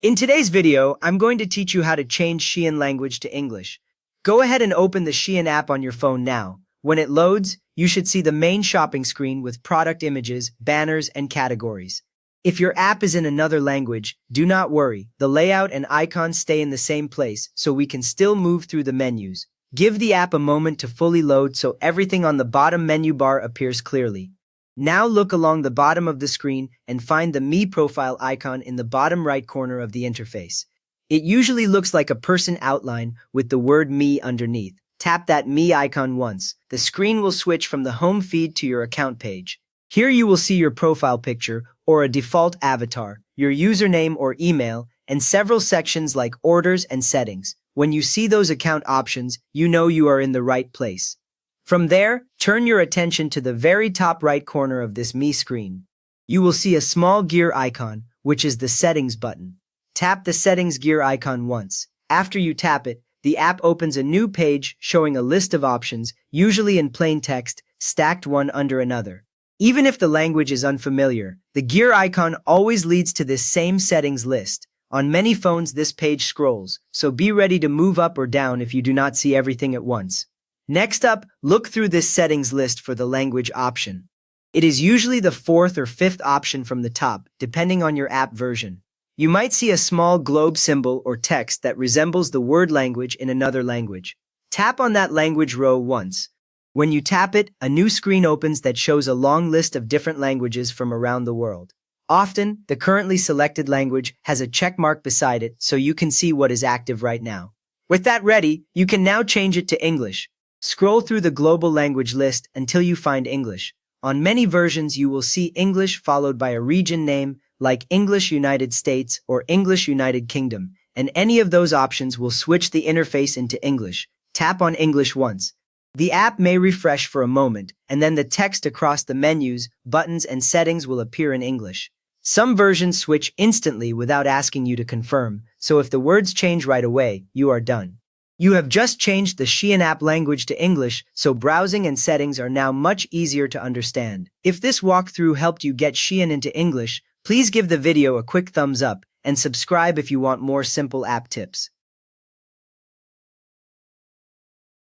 In today's video, I'm going to teach you how to change Shein language to English. Go ahead and open the Shein app on your phone now. When it loads, you should see the main shopping screen with product images, banners, and categories. If your app is in another language, do not worry. The layout and icons stay in the same place, so we can still move through the menus. Give the app a moment to fully load so everything on the bottom menu bar appears clearly. Now look along the bottom of the screen and find the Me profile icon in the bottom right corner of the interface. It usually looks like a person outline with the word Me underneath. Tap that Me icon once. The screen will switch from the home feed to your account page. Here you will see your profile picture or a default avatar, your username or email, and several sections like orders and settings. When you see those account options, you know you are in the right place. From there, turn your attention to the very top right corner of this Me screen. You will see a small gear icon, which is the Settings button. Tap the Settings gear icon once. After you tap it, the app opens a new page showing a list of options, usually in plain text, stacked one under another. Even if the language is unfamiliar, the gear icon always leads to this same settings list. On many phones, this page scrolls, so be ready to move up or down if you do not see everything at once. Next up, look through this settings list for the language option. It is usually the fourth or fifth option from the top, depending on your app version. You might see a small globe symbol or text that resembles the word language in another language. Tap on that language row once. When you tap it, a new screen opens that shows a long list of different languages from around the world. Often, the currently selected language has a check mark beside it so you can see what is active right now. With that ready, you can now change it to English. Scroll through the global language list until you find English. On many versions, you will see English followed by a region name like English United States or English United Kingdom, and any of those options will switch the interface into English. Tap on English once. The app may refresh for a moment, and then the text across the menus, buttons, and settings will appear in English. Some versions switch instantly without asking you to confirm, so if the words change right away, you are done. You have just changed the Shein app language to English, so browsing and settings are now much easier to understand. If this walkthrough helped you get Shein into English, please give the video a quick thumbs up and subscribe if you want more simple app tips.